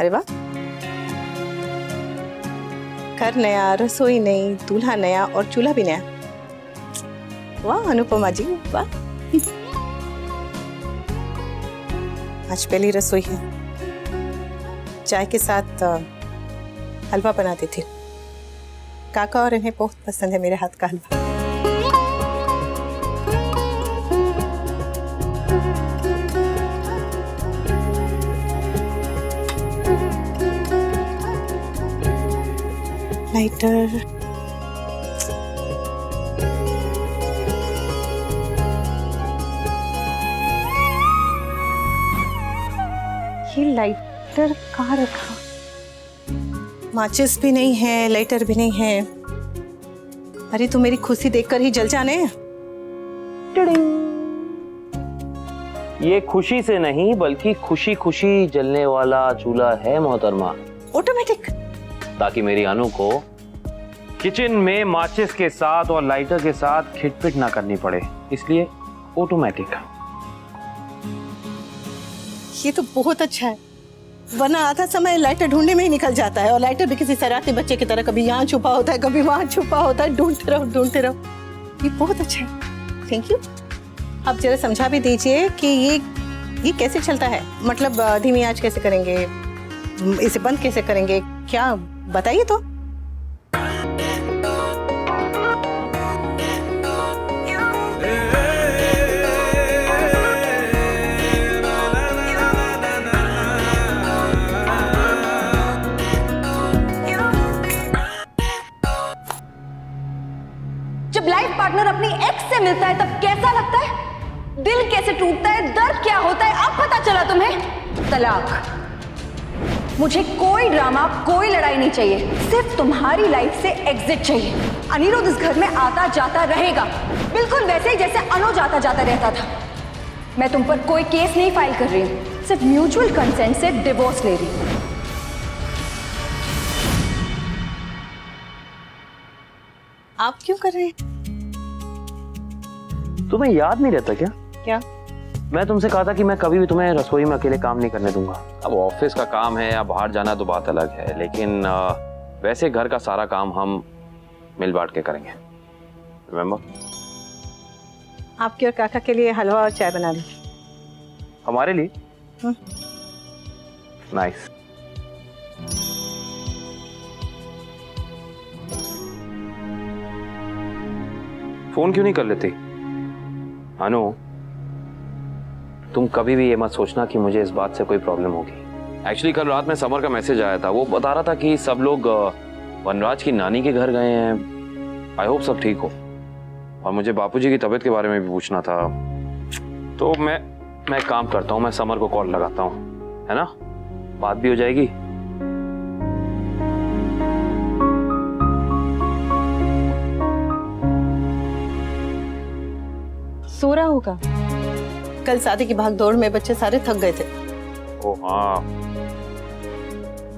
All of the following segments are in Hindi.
अरे वाह, घर नया, रसोई नई, दूल्हा नया और चूल्हा भी नया। वाह अनुपमा जी, वाह। आज पहली रसोई है, चाय के साथ हलवा बनाती थी। काका और इन्हें बहुत पसंद है मेरे हाथ का हलवा। लाइटर, ये लाइटर कहाँ रखा? माचिस भी नहीं है, लाइटर भी नहीं है। अरे तू मेरी खुशी देखकर ही जल जाने। ये खुशी से नहीं बल्कि खुशी खुशी जलने वाला चूल्हा है मोहतरमा। ऑटोमेटिक, ताकि मेरी अनु को किचन में माचिस के साथ और लाइटर के साथ खिटपिट ना करनी पड़े, इसलिए ऑटोमेटिक। ये तो बहुत अच्छा है, वरना आधा समय लाइटर ढूंढने में ही निकल जाता है, और लाइटर भी किसी शरारती बच्चे की तरह कभी यहाँ छुपा होता है, कभी वहां छुपा होता है, ढूंढते रहो। ये बहुत अच्छा है, थैंक यू। आप जरा समझा भी दीजिए कि ये कैसे चलता है, मतलब धीमी आंच कैसे करेंगे, इसे बंद कैसे करेंगे, क्या बताइए तो। जब लाइफ पार्टनर अपनी एक्स से मिलता है तब कैसा लगता है, दिल कैसे टूटता है, दर्द क्या होता है, अब पता चला तुम्हें। तलाक। मुझे कोई ड्रामा, कोई लड़ाई नहीं चाहिए, सिर्फ तुम्हारी लाइफ से एग्जिट चाहिए। अनिरुद्ध इस घर में आता जाता रहेगा, बिल्कुल वैसे ही जैसे अनु जाता जाता रहता था। मैं तुम पर कोई केस नहीं फाइल कर रही हूँ, सिर्फ म्यूचुअल कंसेंट से डिवोर्स ले रही हूँ। आप क्यों कर रहे हैं? तुम्हें याद नहीं रहता क्या? क्या? मैं तुमसे कहा था कि मैं कभी भी तुम्हें रसोई में अकेले काम नहीं करने दूंगा। अब ऑफिस का काम है या बाहर जाना तो बात अलग है, लेकिन वैसे घर का सारा काम हम मिल बांट के करेंगे। रिमेंबर? आपके और काका के लिए हलवा और चाय बना ली। हमारे लिए? नाइस। फोन क्यों नहीं कर लेती? अनु, तुम कभी भी ये मत सोचना कि मुझे इस बात से कोई प्रॉब्लम होगी। एक्चुअली कल रात में समर का मैसेज आया था, वो बता रहा था कि सब लोग वनराज की नानी के घर गए हैं। आई होप सब ठीक हो। और मुझे बापूजी की तबीयत के बारे में भी पूछना था, तो मैं एक काम करता हूँ, मैं समर को कॉल लगाता हूँ, है ना? बात भी हो जाएगी। सो रहा होगा, कल शादी की भाग दौड़ में बच्चे सारे थक गए थे। ओ हाँ,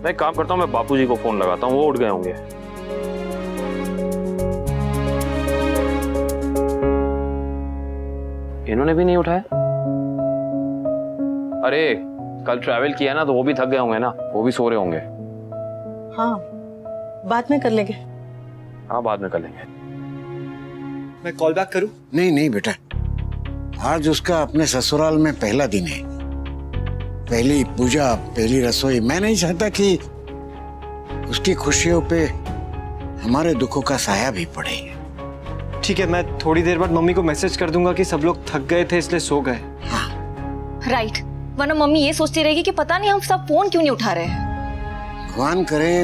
मैं एक काम करता हूँ, मैं बापूजी को फोन लगाता हूँ, वो उठ गए होंगे। इन्होंने भी नहीं उठाया? अरे कल ट्रैवल किया ना, तो वो भी थक गए होंगे ना, वो भी सो रहे होंगे। हाँ, बाद में कर लेंगे। हाँ, बाद में कर लेंगे। मैं कॉल बैक करूं? नहीं बेटा, आज उसका अपने ससुराल में पहला दिन है, पहली पूजा, पहली रसोई। मैं नहीं चाहता कि उसकी खुशियों पे हमारे दुखों का साया भी पड़े। ठीक है, मैं थोड़ी देर बाद मम्मी को मैसेज कर दूंगा कि सब लोग थक गए थे इसलिए सो गए। हाँ। राइट, वरना मम्मी ये सोचती रहेगी कि पता नहीं हम सब फोन क्यों नहीं उठा रहे हैं। भगवान करे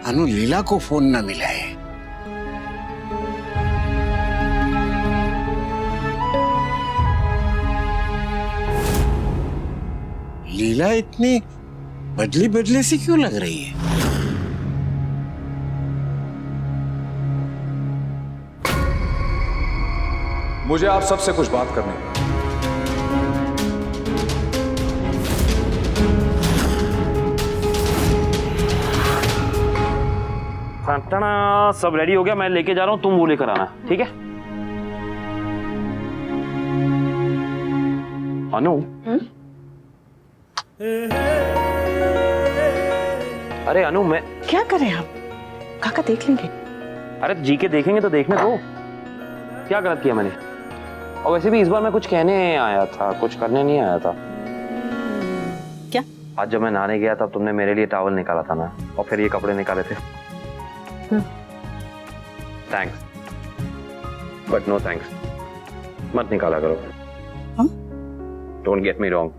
अनु लीला को फोन न मिलाए। लीला इतनी बदली सी क्यों लग रही है? मुझे आप सबसे कुछ बात करनी है। सब रेडी हो गया, मैं लेके जा रहा हूँ, तुम वो लेकर आना, ठीक है? अनु, अरे अनु मैं, क्या करें आप? काका देख लेंगे। अरे जी के देखेंगे तो देखने दो, क्या गलत किया मैंने? और वैसे भी इस बार मैं कुछ कहने आया था, कुछ करने नहीं आया था। क्या? आज जब मैं नहाने गया तब तुमने मेरे लिए टॉवल निकाला था ना, और फिर ये कपड़े निकाले थे। Thanks, but no thanks. मत निकाला करो। हम? डोंट गेट मी रॉन्ग,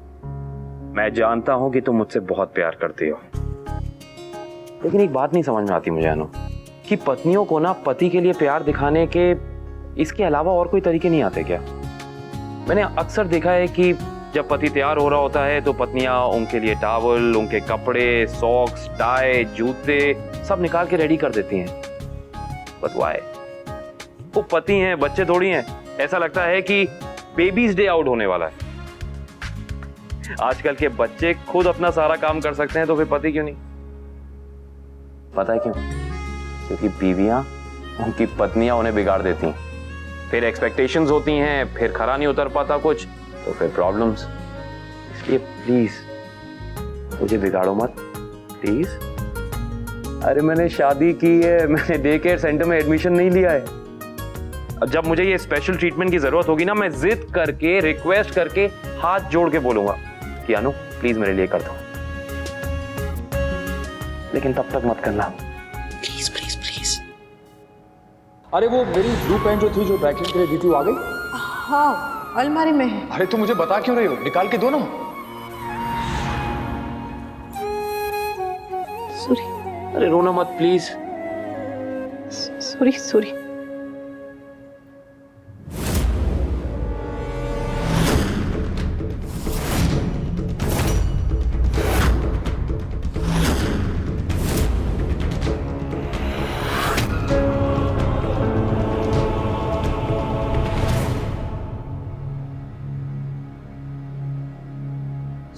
मैं जानता हूं कि तुम मुझसे बहुत प्यार करती हो, लेकिन एक बात नहीं समझ में आती मुझे अनु, कि पत्नियों को ना पति के लिए प्यार दिखाने के इसके अलावा और कोई तरीके नहीं आते क्या? मैंने अक्सर देखा है कि जब पति तैयार हो रहा होता है तो पत्नियां उनके लिए टॉवल, उनके कपड़े, सॉक्स, टाई, जूते सब निकाल के रेडी कर देती हैं। But why? वो पति हैं, बच्चे थोड़ी हैं। ऐसा लगता है कि बेबीज डे आउट होने वाला है। आजकल के बच्चे खुद अपना सारा काम कर सकते हैं, तो फिर पति क्यों नहीं? पता है क्यों? क्योंकि बीवियां उनकी पत्नियां उन्हें बिगाड़ देती हैं, फिर एक्सपेक्टेशंस होती हैं, फिर खरा नहीं उतर पाता कुछ, तो फिर प्रॉब्लम्स। इसलिए प्लीज मुझे बिगाड़ो मत, प्लीज। अरे मैंने शादी की है, मैंने डे केयर सेंटर में एडमिशन नहीं लिया है। अब जब मुझे ये स्पेशल ट्रीटमेंट की जरूरत होगी ना, मैं जिद करके, रिक्वेस्ट करके, हाथ जोड़ के बोलूंगा कि अनु प्लीज मेरे लिए कर दो, लेकिन तब तक मत करना, प्लीज प्लीज प्लीज। अरे वो मेरी ब्लू पेन जो थी, जो ड्राई क्लीन के लिए दी थी, वो आ गई? हाँ, अलमारी में है। अरे तुम मुझे बता क्यों रही हो? निकाल के दो ना। सॉरी। अरे रोना मत प्लीज। Sorry sorry.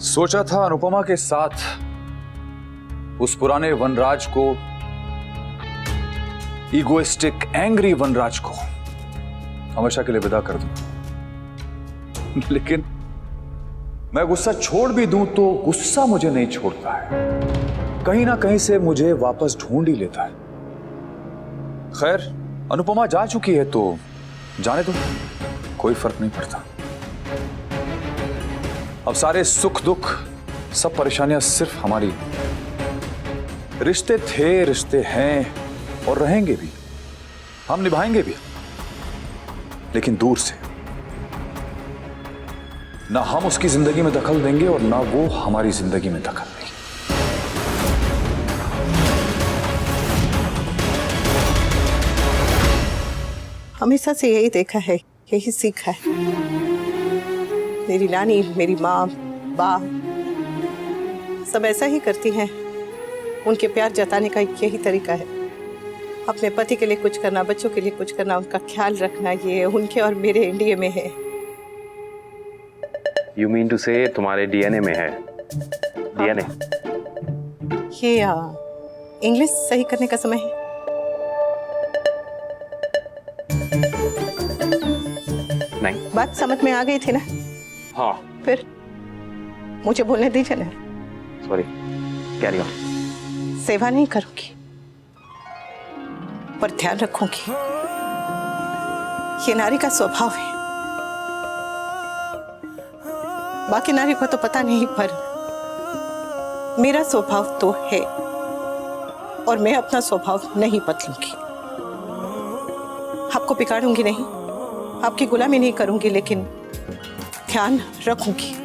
सोचा था अनुपमा के साथ उस पुराने वनराज को, ईगोइस्टिक, एंग्री वनराज को हमेशा के लिए विदा कर दूं, लेकिन मैं गुस्सा छोड़ भी दूं तो गुस्सा मुझे नहीं छोड़ता है, कहीं ना कहीं से मुझे वापस ढूंढ ही लेता है। खैर, अनुपमा जा चुकी है तो जाने दो, कोई फर्क नहीं पड़ता। अब सारे सुख दुख, सब परेशानियां सिर्फ हमारी। रिश्ते थे, रिश्ते हैं और रहेंगे भी, हम निभाएंगे भी, लेकिन दूर से। ना हम उसकी जिंदगी में दखल देंगे और ना वो हमारी जिंदगी में दखल देगी। हमेशा से यही देखा है, यही सीखा है। मेरी नानी, मेरी माँ, बा सब ऐसा ही करती हैं। उनके प्यार जताने का यही तरीका है, अपने पति के लिए कुछ करना, बच्चों के लिए कुछ करना, उनका ख्याल रखना। ये उनके और मेरे इंडिया में है। यू मीन टू से तुम्हारे डीएनए में है? डीएनए? ये इंग्लिश सही करने का समय है। नहीं, बात समझ में आ गई थी ना? हाँ। फिर मुझे बोलने दीजिए ना। Sorry, carry on. सेवा नहीं करूंगी, पर ध्यान रखूंगी। ये नारी का स्वभाव है। बाकी नारी को तो पता नहीं, पर मेरा स्वभाव तो है, और मैं अपना स्वभाव नहीं बदलूंगी। आपको बिगाड़ूंगी नहीं, आपकी गुलामी नहीं करूंगी, लेकिन ध्यान रखूंगी।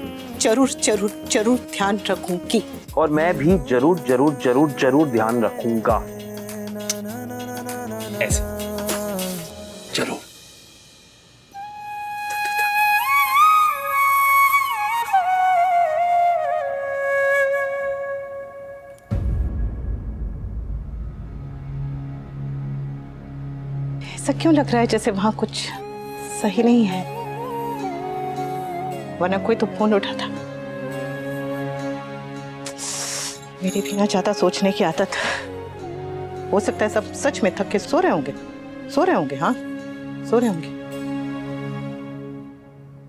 जरूर जरूर जरूर ध्यान रखूंगी। और मैं भी जरूर जरूर जरूर जरूर ध्यान रखूंगा। ऐसे चलो। ऐसा क्यों लग रहा है जैसे वहां कुछ सही नहीं है? वरना कोई तो फोन उठा था। मेरी भी ना ज्यादा सोचने की आदत। हो सकता है सब सच में थक के सो रहे होंगे, सो रहे होंगे। हाँ, सो रहे होंगे।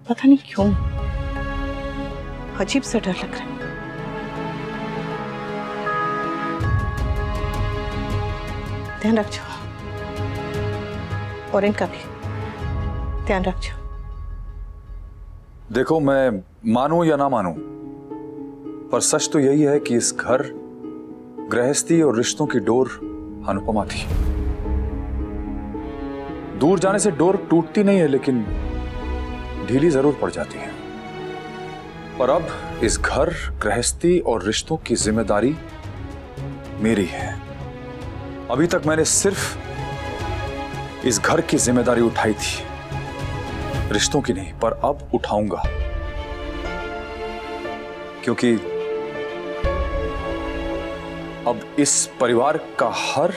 पता नहीं क्यों अजीब सा डर लग रहा है। ध्यान रखो और इनका भी ध्यान रखो। देखो, मैं मानूं या ना मानूं, पर सच तो यही है कि इस घर, गृहस्थी और रिश्तों की डोर अनुपमा थी। दूर जाने से डोर टूटती नहीं है, लेकिन ढीली जरूर पड़ जाती है। पर अब इस घर, गृहस्थी और रिश्तों की जिम्मेदारी मेरी है। अभी तक मैंने सिर्फ इस घर की जिम्मेदारी उठाई थी, रिश्तों की नहीं, पर अब उठाऊंगा, क्योंकि अब इस परिवार का हर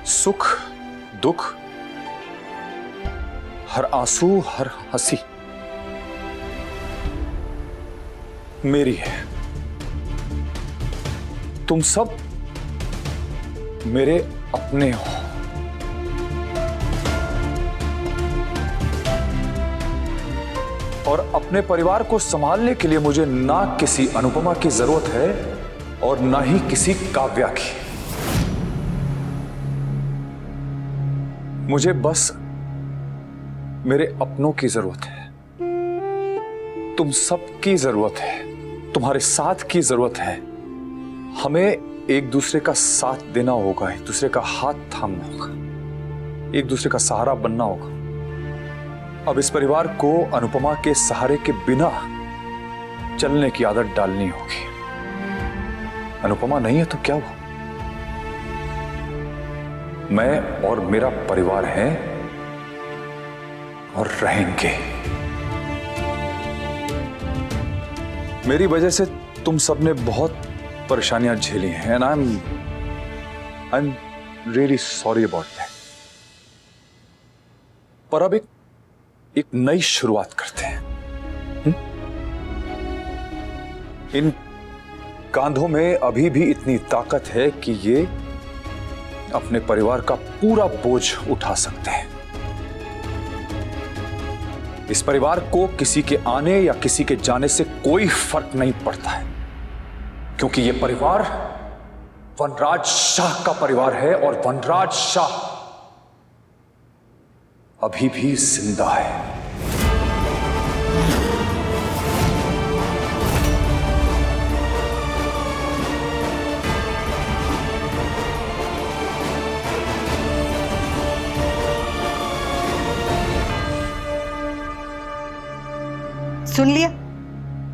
सुख दुख, हर आंसू, हर हंसी मेरी है। तुम सब मेरे अपने हो। और अपने परिवार को संभालने के लिए मुझे ना किसी अनुपमा की जरूरत है और ना ही किसी काव्या की। मुझे बस मेरे अपनों की जरूरत है, तुम सबकी जरूरत है, तुम्हारे साथ की जरूरत है। हमें एक दूसरे का साथ देना होगा, एक दूसरे का हाथ थामना होगा, एक दूसरे का सहारा बनना होगा। अब इस परिवार को अनुपमा के सहारे के बिना चलने की आदत डालनी होगी। अनुपमा नहीं है तो क्या हुआ? मैं और मेरा परिवार हैं और रहेंगे। मेरी वजह से तुम सबने बहुत परेशानियां झेली हैं, and I am really sorry about that. पर अब एक नई शुरुआत करते हैं। इन कांधों में अभी भी इतनी ताकत है कि ये अपने परिवार का पूरा बोझ उठा सकते हैं। इस परिवार को किसी के आने या किसी के जाने से कोई फर्क नहीं पड़ता है, क्योंकि यह परिवार वनराज शाह का परिवार है और वनराज शाह अभी भी जिंदा है। सुन लिया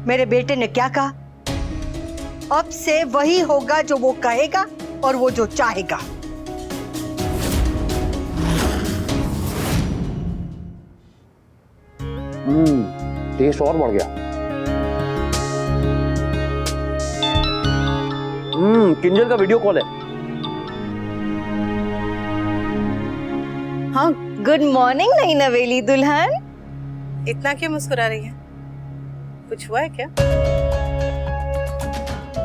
मेरे बेटे ने क्या कहा? अब से वही होगा जो वो कहेगा और वो जो चाहेगा। टेस्ट और बढ़ गया। किंजल का वीडियो कॉल है। हाँ, गुड मॉर्निंग नई नवेली दुल्हन। इतना क्यों मुस्कुरा रही है? कुछ हुआ है क्या?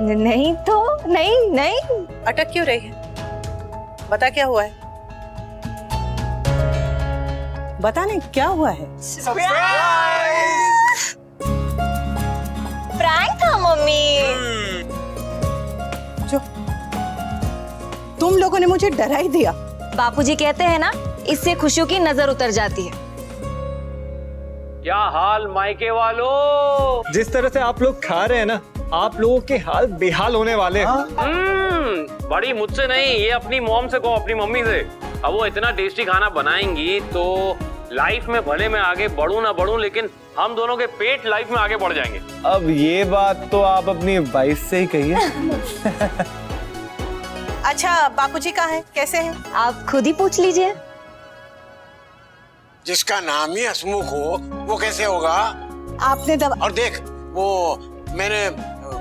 नहीं तो नहीं। अटक क्यों रही है? बता क्या हुआ है? बता नहीं क्या हुआ है? प्रैंक था मम्मी। जो तुम लोगों ने मुझे डरा ही दिया। बापूजी कहते हैं ना, इससे खुशियों की नजर उतर जाती है। क्या हाल मायके वालों? जिस तरह से आप लोग खा रहे हैं ना, आप लोगों के हाल बेहाल होने वाले हैं। बड़ी मुझसे नहीं, ये अपनी मॉम से कहो, अपनी मम्मी से। अब वो इतना टेस्टी खाना बनाएंगी तो लाइफ में भले मैं आगे बढ़ूं ना बढ़ूं, लेकिन हम दोनों के पेट लाइफ में आगे बढ़ जाएंगे। अब ये बात तो आप अपनी वाइफ से ही कहिए। अच्छा, बापूजी कहाँ हैं? कैसे हैं? आप खुद ही पूछ लीजिए। जिसका नाम ही हसमुख हो वो कैसे होगा? आपने दवा और देख, वो मैंने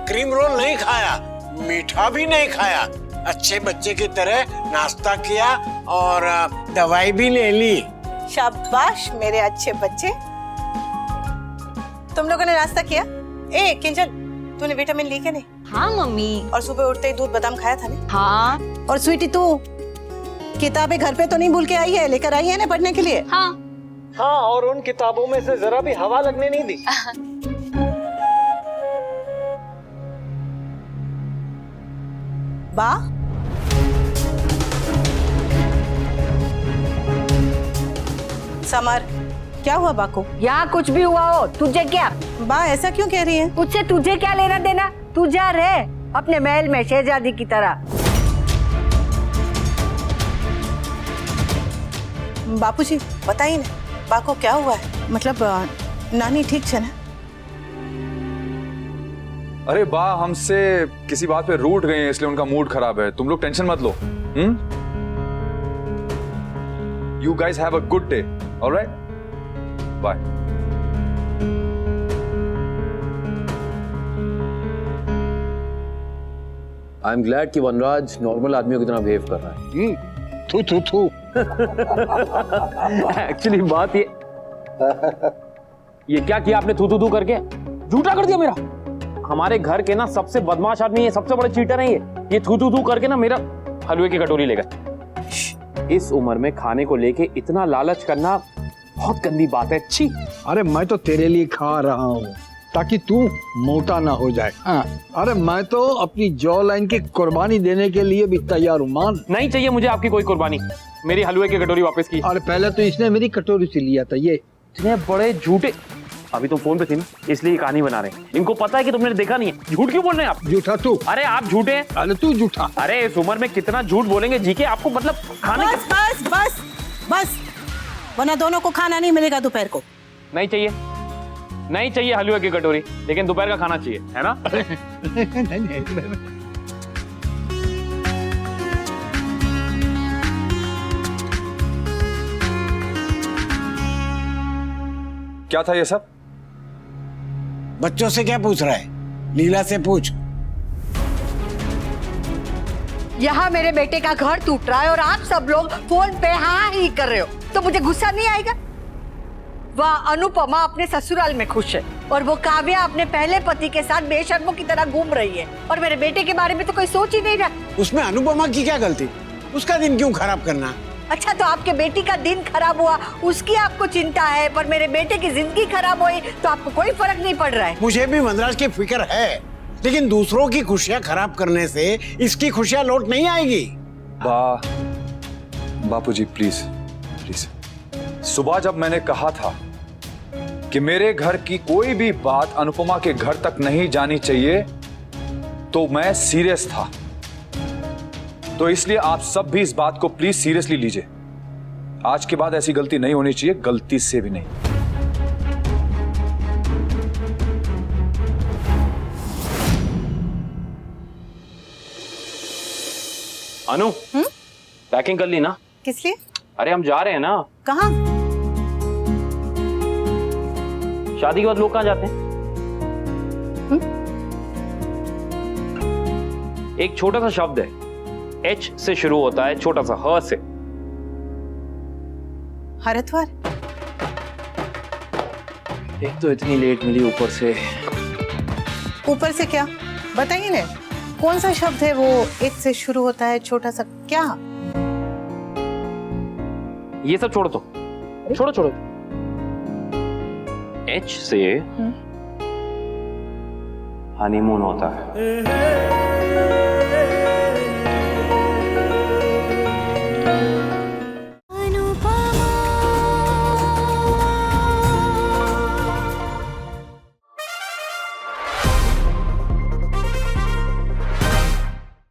क्रीम रोल नहीं खाया, मीठा भी नहीं खाया, अच्छे बच्चे की तरह नाश्ता किया और दवाई भी ले ली। शाबाश मेरे अच्छे बच्चे। तुम लोगों ने नाश्ता किया? ए किंजल, तूने विटामिन ली क्या नहीं? हाँ मम्मी। और सुबह उठते ही दूध बादाम खाया था ना? हाँ। और स्वीटी, तू किताबें घर पे तो नहीं भूल के आई है? लेकर आई है ना पढ़ने के लिए? हाँ। हाँ, और उन किताबों में से जरा भी हवा लगने नहीं दी। बा, समर, क्या हुआ बा को? यहाँ कुछ भी हुआ हो, तुझे क्या? बा ऐसा क्यों कह रही है? उससे तुझे क्या लेना देना? तू जा रहे अपने महल में शहजादी की तरह। बापूजी बताइए ना, बा को क्या हुआ है? मतलब नानी ठीक है ना? अरे बा हमसे किसी बात पे रूठ गए हैं, इसलिए उनका मूड खराब है। तुम लोग टेंशन मत लो। You guys have a good day. All right, bye. I am glad कि वनराज नॉर्मल आदमियों की तरह बिहेव कर रहा है। थू थू थू। एक्चुअली बात ये क्या किया आपने थू थू थू करके? झूठा कर दिया मेरा। हमारे घर के ना सबसे बदमाश आदमी है, सबसे बड़े चीटर है ये थू थू थू करके ना मेरा हलवे की कटोरी ले गए। इस उम्र में खाने को लेके इतना लालच करना बहुत गंदी बात है। छी। अरे मैं तो तेरे लिए खा रहा हूँ ताकि तू मोटा ना हो जाए। हाँ। अरे मैं तो अपनी जॉ लाइन की कुर्बानी देने के लिए भी तैयार हूँ। मान। नहीं चाहिए मुझे आपकी कोई कुर्बानी। मेरी हलवे की कटोरी वापस की। अरे पहले तो इसने मेरी कटोरी से लिया था। ये इतने बड़े झूठे। अभी तुम फोन पे थी ना, इसलिए ये कहानी बना रहे हैं। इनको पता है कि तुमने देखा नहीं है। झूठ क्यों बोल रहे हैं आप? झूठा तू। अरे आप झूठे हैं। अरे तू झूठा। अरे इस उम्र में कितना झूठ बोलेंगे जी के आपको, मतलब खाने बस बस बस बस, वरना दोनों को खाना नहीं मिलेगा दोपहर को। नहीं चाहिए, नहीं चाहिए हलवे की कटोरी, लेकिन दोपहर का खाना चाहिए, है ना? क्या था ये सब? बच्चों से क्या पूछ रहा है? लीला से पूछ। यहाँ मेरे बेटे का घर टूट रहा है और आप सब लोग फोन पे हाँ ही कर रहे हो, तो मुझे गुस्सा नहीं आएगा? वह अनुपमा अपने ससुराल में खुश है और वो काव्या अपने पहले पति के साथ बेशर्मों की तरह घूम रही है, और मेरे बेटे के बारे में तो कोई सोच ही नहीं रहा। उसमें अनुपमा की क्या गलती? उसका दिन क्यों खराब करना? अच्छा, तो आपके बेटी का दिन खराब हुआ उसकी आपको चिंता है, पर मेरे बेटे की जिंदगी खराब हुई तो आपको कोई फर्क नहीं पड़ रहा है। मुझे भी वनराज की फिक्र है, लेकिन दूसरों की खुशियां खराब करने से इसकी खुशियां लौट नहीं आएगी। बापूजी प्लीज प्लीज। सुबह जब मैंने कहा था कि मेरे घर की कोई भी बात अनुपमा के घर तक नहीं जानी चाहिए, तो मैं सीरियस था। तो इसलिए आप सब भी इस बात को प्लीज सीरियसली लीजिए। आज के बाद ऐसी गलती नहीं होनी चाहिए, गलती से भी नहीं। अनु, पैकिंग कर ली ना? किस लिए? अरे हम जा रहे हैं ना। कहाँ? शादी के बाद लोग कहाँ जाते हैं? एक छोटा सा शब्द है, H से शुरू होता है, छोटा सा ह से। हरिद्वार? एक तो इतनी लेट मिली, ऊपर से। ऊपर से क्या? बताइए ना, कौन सा शब्द है वो एक से शुरू होता है, छोटा सा क्या? ये सब छोड़ो, तो छोड़ो छोड़ो। H से हनीमून होता है।